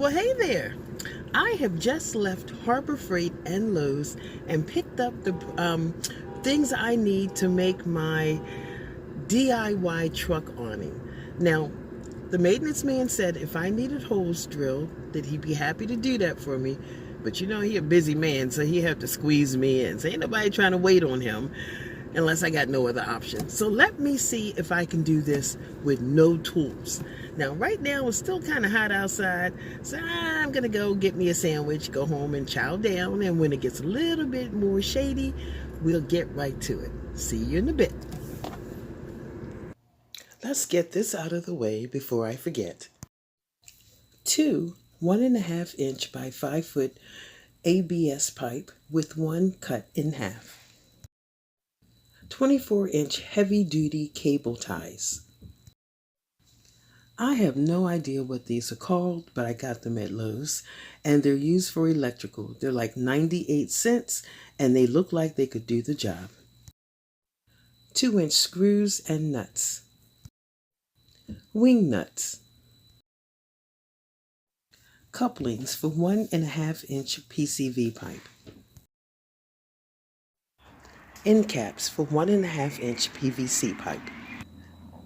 Well, hey there. I have just left Harbor Freight and Lowe's and picked up the things I need to make my DIY truck awning. Now, the maintenance man said if I needed holes drilled, that he'd be happy to do that for me. But you know, he a busy man, so he have to squeeze me in. So ain't nobody trying to wait on him unless I got no other option. So let me see if I can do this with no tools. Now, right now, it's still kind of hot outside, so I'm going to go get me a sandwich, go home and chow down, and when it gets a little bit more shady, we'll get right to it. See you in a bit. Let's get this out of the way before I forget. 2 1.5 inch by 5 foot ABS pipe with one cut in half. 24-inch heavy-duty cable ties. I have no idea what these are called, but I got them at Lowe's, and they're used for electrical. They're like 98 cents, and they look like they could do the job. 2-inch screws and nuts. Wing nuts. Couplings for 1.5 inch PCV pipe. End caps for 1.5 inch PVC pipe.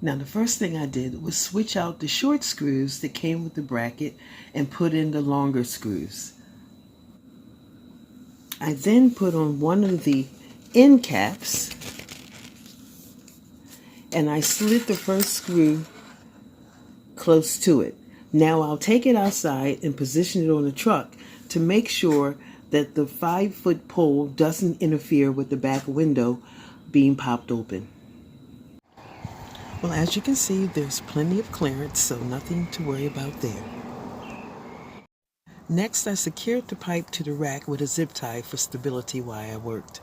Now the first thing I did was switch out the short screws that came with the bracket and put in the longer screws. I then put on one of the end caps and I slid the first screw close to it. Now I'll take it outside and position it on the truck to make sure that the 5-foot pole doesn't interfere with the back window being popped open. Well, as you can see, there's plenty of clearance, so nothing to worry about there. Next, I secured the pipe to the rack with a zip tie for stability while I worked.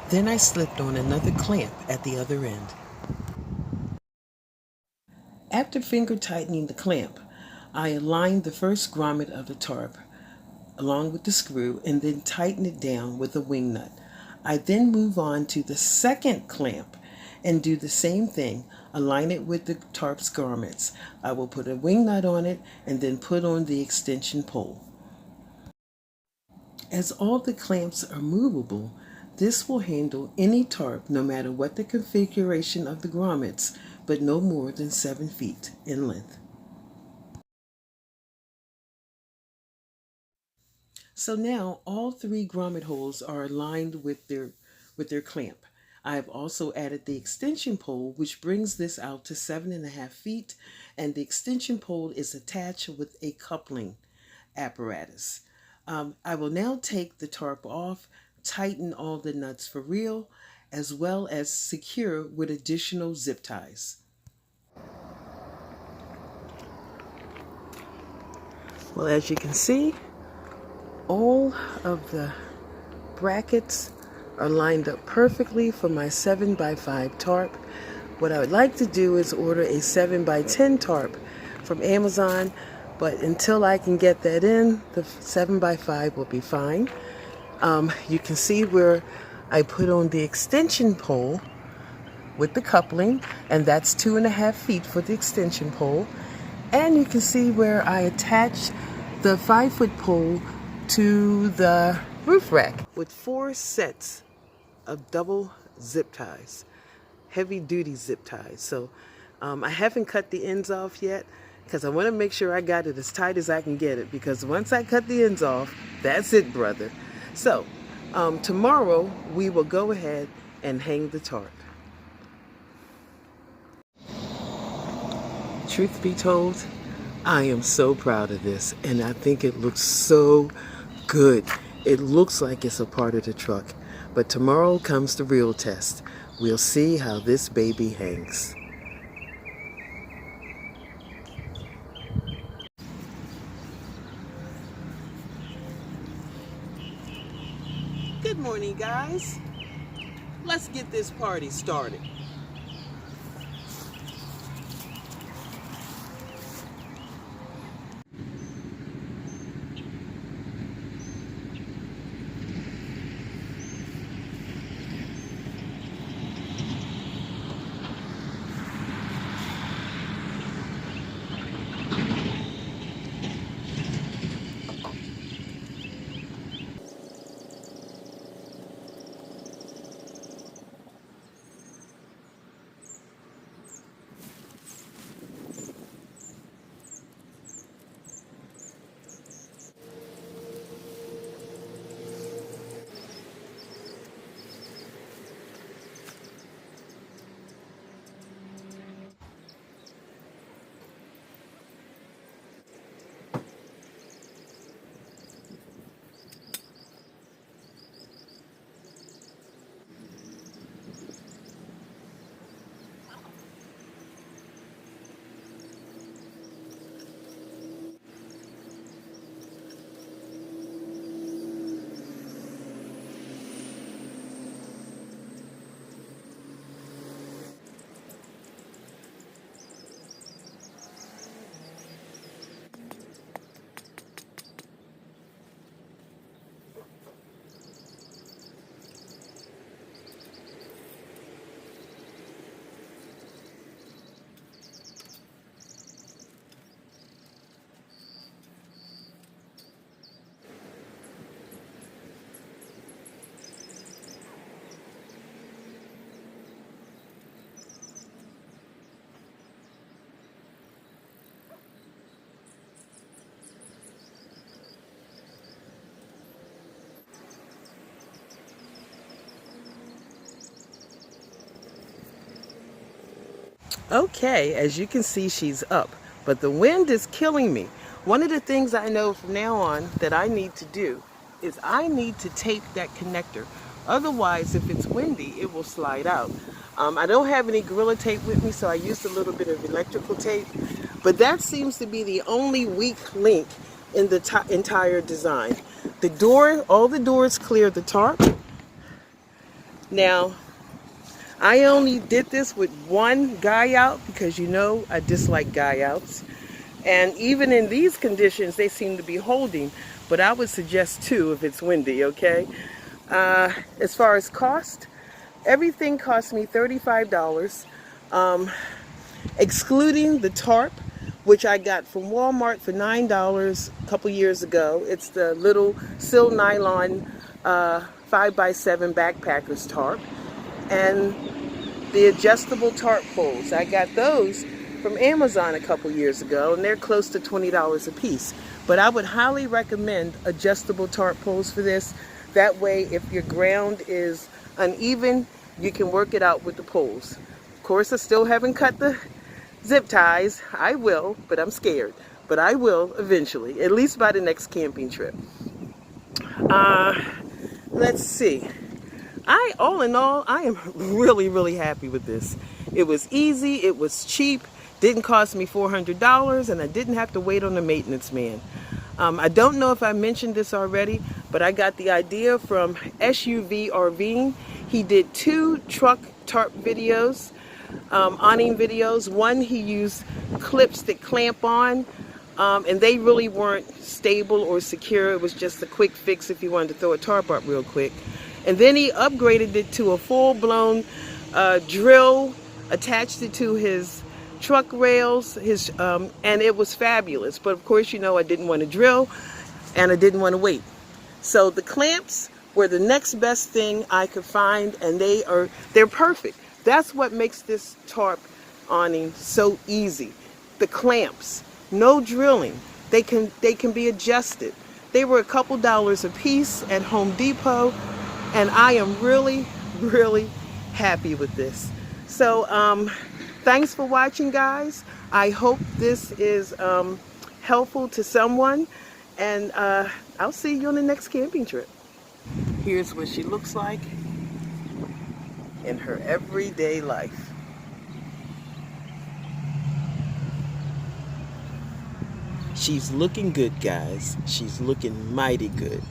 Then I slipped on another clamp at the other end. After finger tightening the clamp, I aligned the first grommet of the tarp along with the screw and then tighten it down with a wing nut. I then move on to the second clamp and do the same thing, align it with the tarp's grommets. I will put a wing nut on it and then put on the extension pole. As all the clamps are movable, this will handle any tarp no matter what the configuration of the grommets, but no more than 7 feet in length. So now all 3 grommet holes are aligned with their clamp. I have also added the extension pole, which brings this out to 7.5 feet, and the extension pole is attached with a coupling apparatus. I will now take the tarp off, tighten all the nuts for real, as well as secure with additional zip ties. Well, as you can see, all of the brackets are lined up perfectly for my 7x5 tarp. What I would like to do is order a 7x10 tarp from Amazon, but until I can get that in, the 7x5 will be fine. You can see where I put on the extension pole with the coupling, and that's 2.5 feet for the extension pole. And you can see where I attach the 5-foot pole to the roof rack with 4 sets of double zip ties, heavy duty zip ties. So I haven't cut the ends off yet because I want to make sure I got it as tight as I can get it, because once I cut the ends off, that's it, brother. So tomorrow we will go ahead and hang the tarp. Truth be told, I am so proud of this, and I think it looks so good. It looks like it's a part of the truck, but tomorrow comes the real test. We'll see how this baby hangs. Good morning, guys. Let's get this party started. Okay, as you can see, she's up, but the wind is killing me. One of the things I know from now on that I need to do is I need to tape that connector. Otherwise, if it's windy, it will slide out. I don't have any Gorilla Tape with me, so I used a little bit of electrical tape, but that seems to be the only weak link in the entire design. The door, all the doors clear the tarp. Now, I only did this with one guy out because you know I dislike guy outs. And even in these conditions, they seem to be holding, but I would suggest two if it's windy, okay? As far as cost, everything cost me $35, excluding the tarp, which I got from Walmart for $9 a couple years ago. It's the little sil nylon 5x7 backpackers tarp. And the adjustable tarp poles. I got those from Amazon a couple years ago, and they're close to $20 a piece. But I would highly recommend adjustable tarp poles for this. That way, if your ground is uneven, you can work it out with the poles. Of course, I still haven't cut the zip ties. I will, but I'm scared. But I will eventually, at least by the next camping trip. Let's see. All in all, I am really happy with this. It was easy, it was cheap, didn't cost me $400, and I didn't have to wait on the maintenance man. I don't know if I mentioned this already, but I got the idea from SUV RVing. He did 2 truck tarp videos, awning videos. One, he used clips that clamp on, and they really weren't stable or secure. It was just a quick fix if you wanted to throw a tarp up real quick. And then he upgraded it to a full-blown drill, attached it to his truck rails, and it was fabulous. But of course, you know, I didn't want to drill and I didn't want to wait. So the clamps were the next best thing I could find, and they're perfect. That's what makes this tarp awning so easy. The clamps, no drilling. They can be adjusted. They were a couple dollars a piece at Home Depot. And I am really happy with this. So thanks for watching, guys. I hope this is helpful to someone. And I'll see you on the next camping trip. Here's what she looks like in her everyday life. She's looking good, guys. She's looking mighty good.